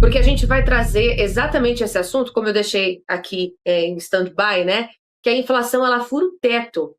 porque a gente vai trazer exatamente esse assunto, como eu deixei aqui em stand-by, né? Que a inflação ela fura o teto.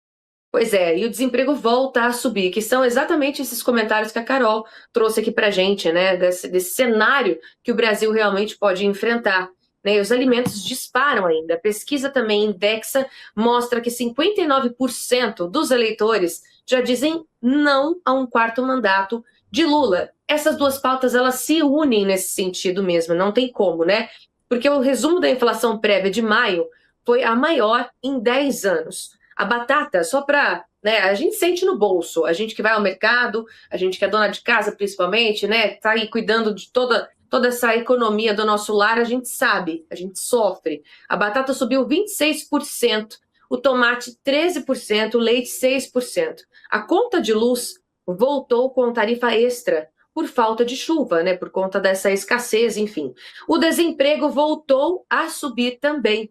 Pois é, e o desemprego volta a subir, que são exatamente esses comentários que a Carol trouxe aqui para gente, né? Desse cenário que o Brasil realmente pode enfrentar. Né, e os alimentos disparam ainda. A pesquisa também Indexa mostra que 59% dos eleitores já dizem não a um quarto mandato de Lula. Essas duas pautas elas se unem nesse sentido mesmo, não tem como, né? Porque o resumo da inflação prévia de maio foi a maior em 10 anos. A batata, só para, né, a gente sente no bolso, a gente que vai ao mercado, a gente que é dona de casa principalmente, né, tá aí cuidando de toda essa economia do nosso lar, a gente sabe, a gente sofre. A batata subiu 26%, o tomate 13%, o leite 6%. A conta de luz voltou com tarifa extra por falta de chuva, né, por conta dessa escassez, enfim. O desemprego voltou a subir também.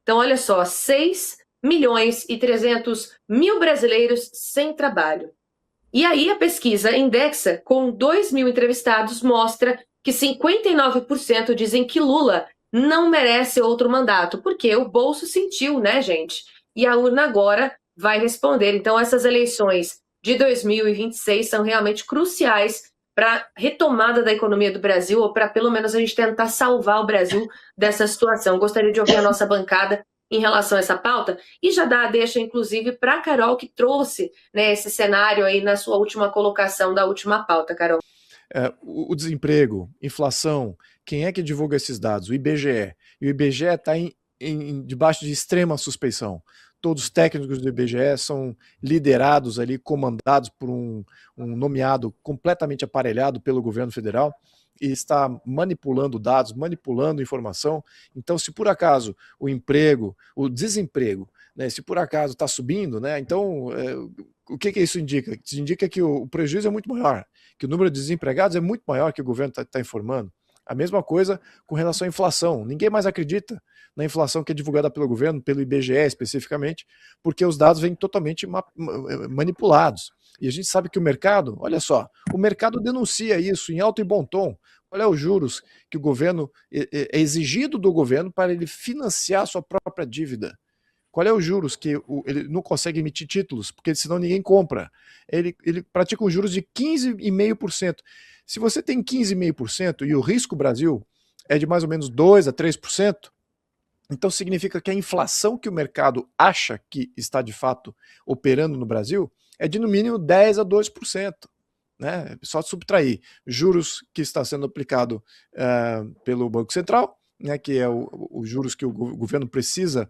Então, olha só, 6.300.000 brasileiros sem trabalho. E aí a pesquisa Indexa, com 2.000 entrevistados, mostra que 59% dizem que Lula não merece outro mandato, porque o bolso sentiu, né, gente? E a urna agora vai responder. Então, essas eleições de 2026 são realmente cruciais para a retomada da economia do Brasil, ou para pelo menos a gente tentar salvar o Brasil dessa situação. Gostaria de ouvir a nossa bancada em relação a essa pauta e já dar a deixa, inclusive, para a Carol, que trouxe, né, esse cenário aí na sua última colocação da última pauta, Carol. O desemprego, inflação, quem é que divulga esses dados? O IBGE. E o IBGE está debaixo de extrema suspeição. Todos os técnicos do IBGE são liderados ali, comandados por um nomeado completamente aparelhado pelo governo federal e está manipulando dados, manipulando informação. Então, se por acaso o emprego, o desemprego, né, se por acaso está subindo, né, então o que isso indica? Isso indica que o prejuízo é muito maior, que o número de desempregados é muito maior que o governo está informando. A mesma coisa com relação à inflação. Ninguém mais acredita na inflação que é divulgada pelo governo, pelo IBGE especificamente, porque os dados vêm totalmente manipulados. E a gente sabe que o mercado, olha só, o mercado denuncia isso em alto e bom tom. Qual é os juros que o governo é exigido do governo para ele financiar a sua própria dívida? Qual é os juros que ele não consegue emitir títulos, porque senão ninguém compra? Ele pratica os juros de 15,5%. Se você tem 15,5% e o risco Brasil é de mais ou menos 2 a 3%, então significa que a inflação que o mercado acha que está de fato operando no Brasil é de no mínimo 10 a 2%. Né? Só subtrair juros que está sendo aplicado pelo Banco Central, né, que é os juros que o governo precisa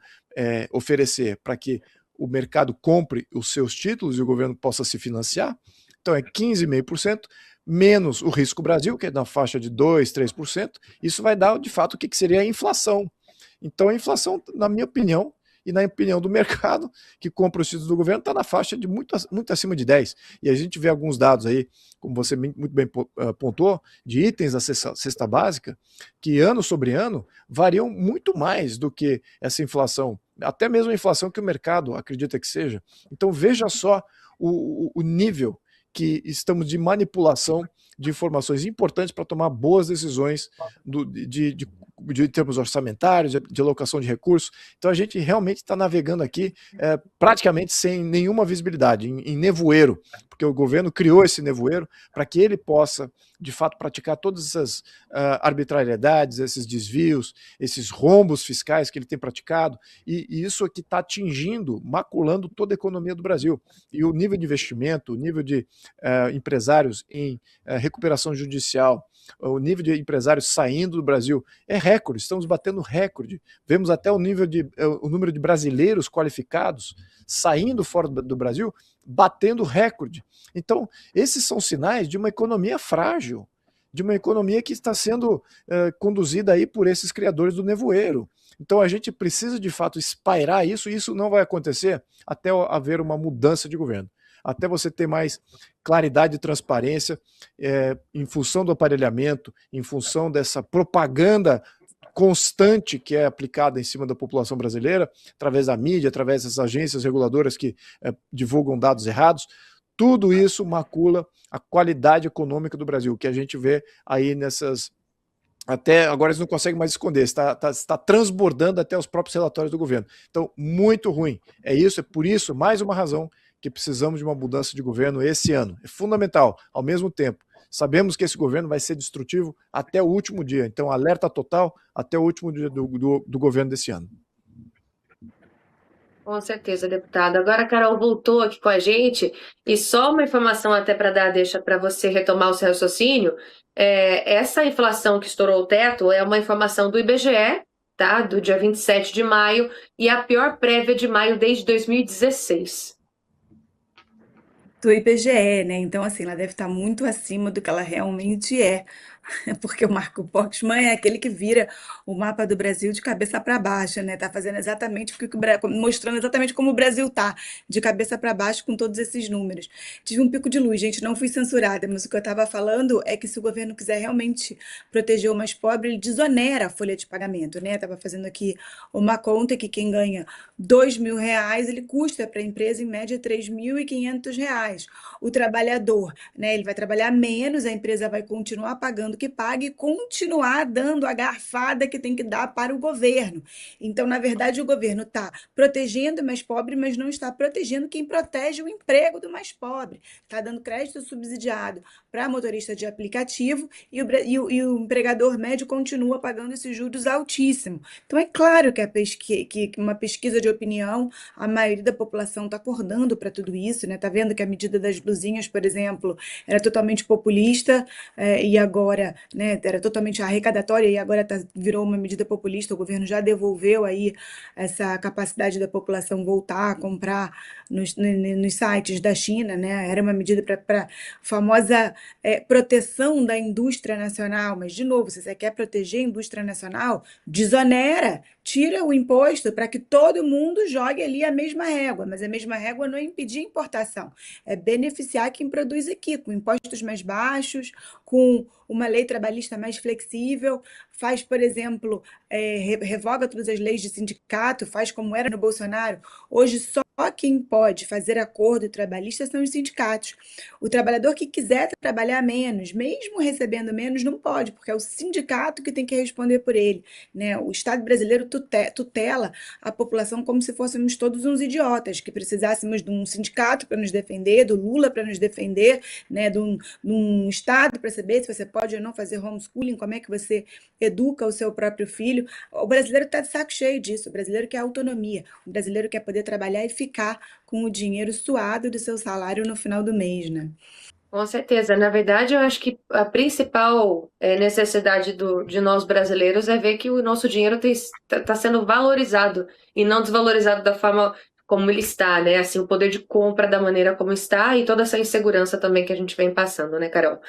oferecer para que o mercado compre os seus títulos e o governo possa se financiar. Então é 15,5%, menos o risco Brasil, que é na faixa de 2, 3%. Isso vai dar, de fato, o que seria a inflação. Então a inflação, na minha opinião, e na opinião do mercado, que compra os títulos do governo, está na faixa de muito acima de 10. E a gente vê alguns dados aí, como você muito bem pontuou, de itens da cesta básica, que ano sobre ano variam muito mais do que essa inflação, até mesmo a inflação que o mercado acredita que seja. Então veja só o nível que estamos de manipulação de informações importantes para tomar boas decisões de termos orçamentários, de alocação de recursos. Então a gente realmente está navegando aqui praticamente sem nenhuma visibilidade, em nevoeiro, porque o governo criou esse nevoeiro para que ele possa, de fato, praticar todas essas arbitrariedades, esses desvios, esses rombos fiscais que ele tem praticado, e isso aqui está atingindo, maculando toda a economia do Brasil. E o nível de investimento, o nível de empresários em recuperação judicial, o nível de empresários saindo do Brasil é recorde, estamos batendo recorde. Vemos até o número de brasileiros qualificados saindo fora do Brasil, batendo recorde. Então, esses são sinais de uma economia frágil, de uma economia que está sendo conduzida aí por esses criadores do nevoeiro. Então a gente precisa de fato espairar isso, e isso não vai acontecer até haver uma mudança de governo. Até você ter mais claridade e transparência em função do aparelhamento, em função dessa propaganda constante que é aplicada em cima da população brasileira, através da mídia, através das agências reguladoras que divulgam dados errados. Tudo isso macula a qualidade econômica do Brasil, que a gente vê aí Até agora eles não conseguem mais esconder, está transbordando até os próprios relatórios do governo. Então, muito ruim. É isso, é por isso, mais uma razão que precisamos de uma mudança de governo esse ano. É fundamental. Ao mesmo tempo, sabemos que esse governo vai ser destrutivo até o último dia. Então, alerta total até o último dia do governo desse ano. Com certeza, deputado. Agora a Carol voltou aqui com a gente e só uma informação até para dar, deixa para você retomar o seu raciocínio. Essa inflação que estourou o teto é uma informação do IBGE, tá? Do dia 27 de maio e a pior prévia de maio desde 2016. Do IBGE, né? Então, assim, ela deve estar muito acima do que ela realmente é. Porque o Marco Postman é aquele que vira o mapa do Brasil de cabeça para baixo, né? Tá fazendo exatamente mostrando exatamente como o Brasil tá, de cabeça para baixo com todos esses números. Tive um pico de luz, gente, não fui censurada, mas o que eu estava falando é que se o governo quiser realmente proteger o mais pobre, ele desonera a folha de pagamento, né? Tava fazendo aqui uma conta que quem ganha R$ 2.000, ele custa para a empresa em média R$ 3.500. O trabalhador, né? Ele vai trabalhar menos, a empresa vai continuar pagando que pague e continuar dando a garfada que tem que dar para o governo. Então, na verdade, o governo está protegendo o mais pobre, mas não está protegendo quem protege o emprego do mais pobre. Está dando crédito subsidiado para motorista de aplicativo e o empregador médio continua pagando esses juros altíssimos. Então, é claro que uma pesquisa de opinião, a maioria da população está acordando para tudo isso, né? Está vendo que a medida das blusinhas, por exemplo, era totalmente populista, e agora, né, era totalmente arrecadatória e agora virou uma medida populista. O governo já devolveu aí essa capacidade da população voltar a comprar nos sites da China, né? Era uma medida para famosa proteção da indústria nacional, mas, de novo, se você quer proteger a indústria nacional, desonera, tira o imposto para que todo mundo jogue ali a mesma régua, mas a mesma régua não é impedir a importação, é beneficiar quem produz aqui, com impostos mais baixos, com uma lei trabalhista mais flexível, faz, por exemplo, revoga todas as leis de sindicato, faz como era no Bolsonaro. Hoje só quem pode fazer acordo trabalhista são os sindicatos. O trabalhador que quiser trabalhar menos, mesmo recebendo menos, não pode, porque é o sindicato que tem que responder por ele, né? O Estado brasileiro tutela a população como se fôssemos todos uns idiotas, que precisássemos de um sindicato para nos defender, do Lula para nos defender, né? De um Estado para saber se você pode ou não fazer homeschooling, como é que você educa o seu próprio filho. O brasileiro está de saco cheio disso, o brasileiro quer autonomia, o brasileiro quer poder trabalhar e ficar com o dinheiro suado do seu salário no final do mês, né? Com certeza. Na verdade, eu acho que a principal necessidade de nós brasileiros é ver que o nosso dinheiro está sendo valorizado e não desvalorizado da forma como ele está, né? Assim, o poder de compra da maneira como está e toda essa insegurança também que a gente vem passando, né, Carol?